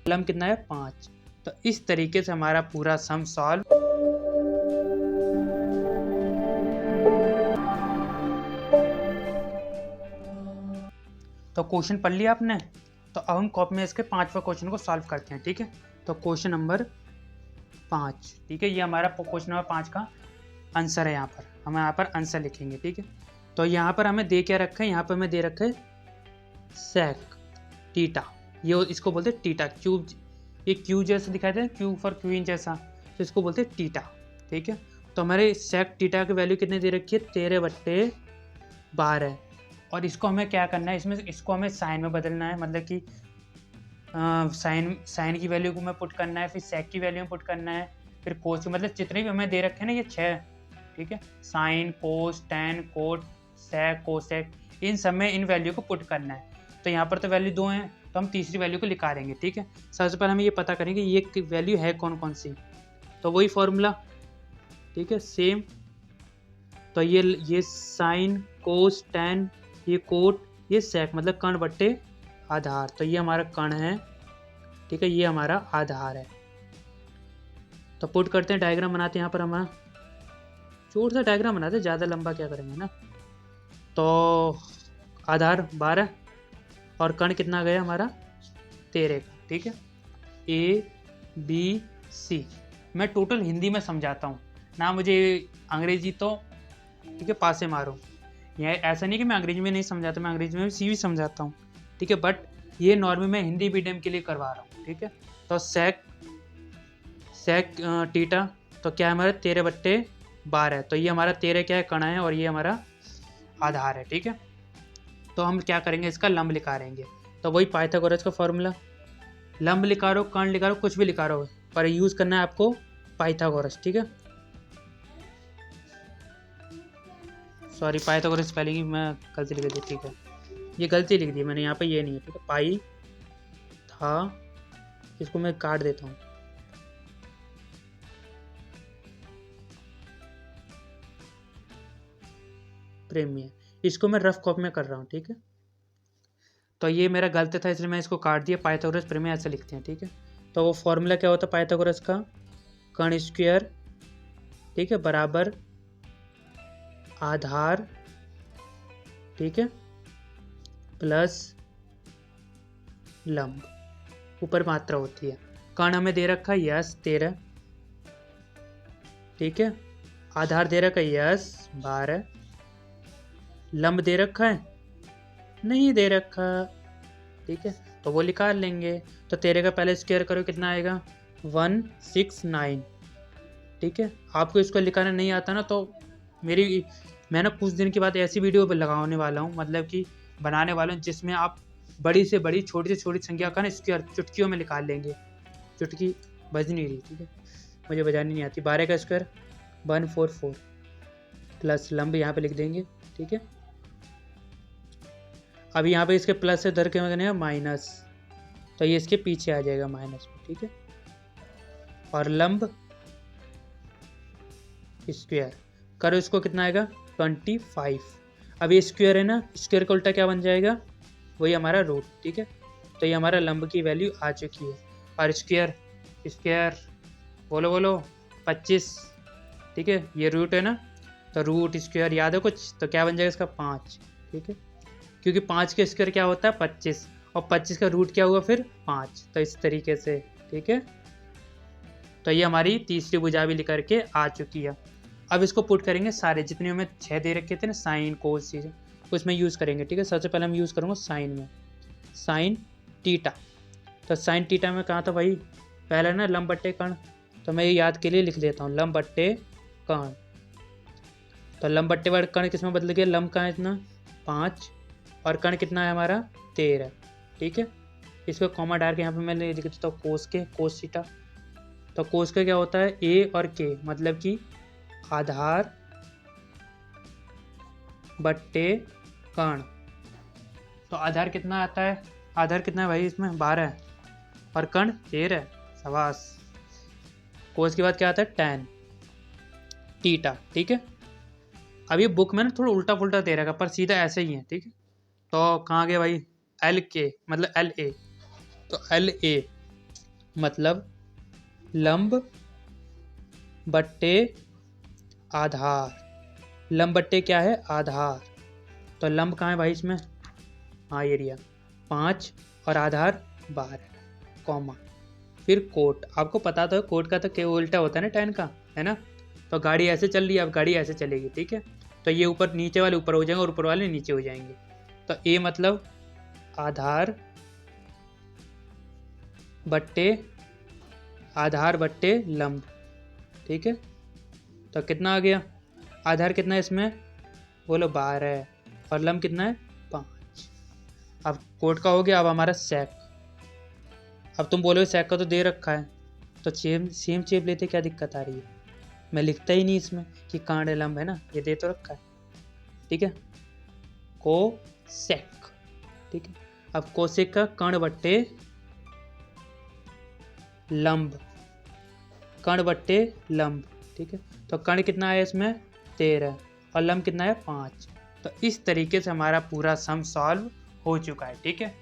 Lump कितना है 5। तो इस तरीके से हमारा पूरा सम सॉल्व। तो क्वेश्चन पढ़ लिया आपने। तो अब हम कॉपी में इसके 5वां क्वेश्चन को सॉल्व करते हैं, ठीक है। तो क्वेश्चन नंबर 5, ठीक है, ये हमारा क्वेश्चन नंबर 5 का आंसर है। यहाँ पर हम यहाँ पर आंसर लिखेंगे, ठीक है। तो यहाँ पर हमें दे क्या रखा है, यहाँ पर हमें दे रखा है सेक टीटा, ये इसको बोलते हैं टीटा क्यूब। ये क्यू जैसा दिखाई दे, क्यू फॉर क्वीन जैसा, तो इसको बोलते हैं टीटा, ठीक है। तो हमारे सेक टीटा की वैल्यू कितनी दे रखी है 13/12। और इसको हमें क्या करना है, इसको हमें साइन में बदलना है, मतलब कि साइन की वैल्यू को हमें पुट करना है, फिर सेक की वैल्यू में पुट करना है, फिर कोस, मतलब जितने भी हमें दे रखे हैं ना ये 6, ठीक है, साइन, कोस, टेन, कोट, सेक, कोसेक, इन सब में इन वैल्यू को पुट करना है। तो यहाँ पर तो वैल्यू 2 हैं, तो हम तीसरी वैल्यू को निकालेंगे, ठीक है। सबसे पहले हमें ये पता करेंगे ये वैल्यू है कौन कौन सी। तो वही फॉर्मूला, ठीक है, सेम। तो ये साइन, कोस, टेन, ये कोट, ये सेक, मतलब कर्ण बट्टे आधार। तो ये हमारा कर्ण है, ठीक है, ये हमारा आधार है। तो पुट करते हैं, डायग्राम बनाते हैं। यहाँ पर हमारा छोटा सा डायग्राम बनाते हैं, ज़्यादा लंबा क्या करेंगे ना। तो आधार 12 और कर्ण कितना गया हमारा 13 का, ठीक है। ABC मैं टोटल हिंदी में समझाता हूँ ना, मुझे अंग्रेजी तो, ठीक है, पासे मारो। यह ऐसा नहीं कि मैं अंग्रेजी में नहीं समझाता, मैं अंग्रेजी में भी समझाता हूँ, ठीक है, बट ये नॉर्मल मैं हिंदी मीडियम के लिए करवा रहा हूँ, ठीक है। तो सेक टीटा तो क्या है हमारा 13/12, तो ये हमारा 13 क्या है कण है, और ये हमारा आधार है, ठीक है। तो हम क्या करेंगे, इसका लंब निकालेंगे। तो वही पाइथागोरस का फॉर्मूला, लंब लिखा रहो, कर्ण लिखा रहो, कुछ भी लिखा रहो, पर यूज़ करना है आपको पाइथागोरस, ठीक है। सॉरी, पाइथागोरस स्पेलिंग मैं गलती लिख दी, ठीक है, ये गलती लिख दी मैंने, यहाँ पे ये नहीं है, ठीक है, पाई था, इसको मैं काट देता हूँ। प्रेमी, इसको मैं रफ कॉपी में कर रहा हूँ, ठीक है। तो ये मेरा गलत था, इसलिए मैं इसको काट दिया, पाइथागोरस प्रेमी ऐसे लिखते हैं, ठीक है। तो वो फॉर्मूला क्या होता है पाइथागोरस का, कर्ण स्क्वायर, ठीक है, बराबर आधार, ठीक है, प्लस लंब, ऊपर मात्रा होती है। कर्ण हमें दे रखा है यस 13, ठीक है, आधार दे रखा है यस 12, लंब दे रखा है नहीं दे रखा, ठीक है, तो वो निकाल लेंगे। तो 13 का पहले स्क्वायर करो, कितना आएगा 169, ठीक है। आपको इसको लिखाना नहीं आता ना, तो मैं ना कुछ दिन के बाद ऐसी वीडियो लगाने वाला हूँ, मतलब कि बनाने वाला हूँ, जिसमें आप बड़ी से बड़ी छोटी से छोटी संख्या का ना स्क्वायर चुटकियों में निकाल लेंगे। चुटकी बज नहीं रही, ठीक है, मुझे बजानी नहीं आती। 12 का स्क्वायर 144 प्लस लंब यहाँ पे लिख देंगे, ठीक है। अब यहाँ पे इसके प्लस से धर के मैंने माइनस, तो ये इसके पीछे आ जाएगा माइनस में, ठीक है। और लंब स्क्वायर करो, इसको कितना आएगा 25। अब ये स्क्वायर है ना, स्क्वायर का उल्टा क्या बन जाएगा, वही हमारा रूट, ठीक है। तो ये हमारा लंब की वैल्यू आ चुकी है। और स्क्वायर बोलो 25, ठीक है, ये रूट है ना, तो रूट स्क्वायर याद है कुछ, तो क्या बन जाएगा इसका 5, ठीक है, क्योंकि 5 का स्क्वायर क्या होता है 25, और 25 का रूट क्या हुआ फिर 5, तो इस तरीके से, ठीक है। तो ये हमारी तीसरी भुजा भी लिख करके आ चुकी है। अब इसको पुट करेंगे, सारे जितने हमें 6 दे रखे थे ना, साइन कोस चीज़ें, उसमें यूज़ करेंगे, ठीक है। सबसे पहले हम यूज़ करूँगा साइन में, साइन टीटा। तो साइन टीटा में कहाँ था भाई, पहला ना लंब बट्टे कर्ण, तो मैं ये याद के लिए लिख देता हूँ लंब बट्टे कर्ण। तो लंब बट्टे वाले कर्ण किस में बदल गया, लंब कहाँ है इतना 5, और कर्ण कितना है हमारा 13, ठीक है। इसको कॉमा डाल के यहाँ पे मैं लिख देता हूँ कोस थीटा। तो कोस का क्या होता है ए और के, मतलब कि आधार बट्टे कर्ण। तो आधार कितना आता है, आधार कितना है भाई इसमें 12 है, और कर्ण 13, शाबाश। कोस के बाद क्या आता है tan थीटा, ठीक है। अब ये बुक में ना थोड़ा उल्टा पुल्टा दे रखा, पर सीधा ऐसे ही है, ठीक है। तो कहाँ गए भाई एल के, मतलब एल ए, तो एल ए मतलब लंब बट्टे आधार। लंब बट्टे क्या है? आधार। तो लंब कहाँ है भाई इसमें? हाँ एरिया 5 और आधार 12, कॉमा फिर कोट। आपको पता तो है कोट का तो क्या उल्टा होता है ना tan का, है ना। तो गाड़ी ऐसे चल रही है, अब गाड़ी ऐसे चलेगी, ठीक है। तो ये ऊपर नीचे वाले ऊपर हो जाएंगे और ऊपर वाले नीचे हो जाएंगे। तो ए मतलब आधार बट्टे लंब, ठीक है। तो कितना आ गया? आधार कितना है इसमें? बोलो 12 और लंब कितना है? 5। अब कोट का हो गया। अब हमारा सेक। अब तुम बोलोगे सेक का तो दे रखा है, तो सेम शेप लेते क्या दिक्कत आ रही है? मैं लिखता ही नहीं इसमें कि कांड लंब है ना, ये दे तो रखा है, ठीक है। को सेक, ठीक है। अब कोसेक का कर्ण बट्टे लंब, कर्ण बट्टे लंब, ठीक है। तो कर्ण कितना है इसमें? 13 और लंब कितना है? 5। तो इस तरीके से हमारा पूरा सम सॉल्व हो चुका है, ठीक है।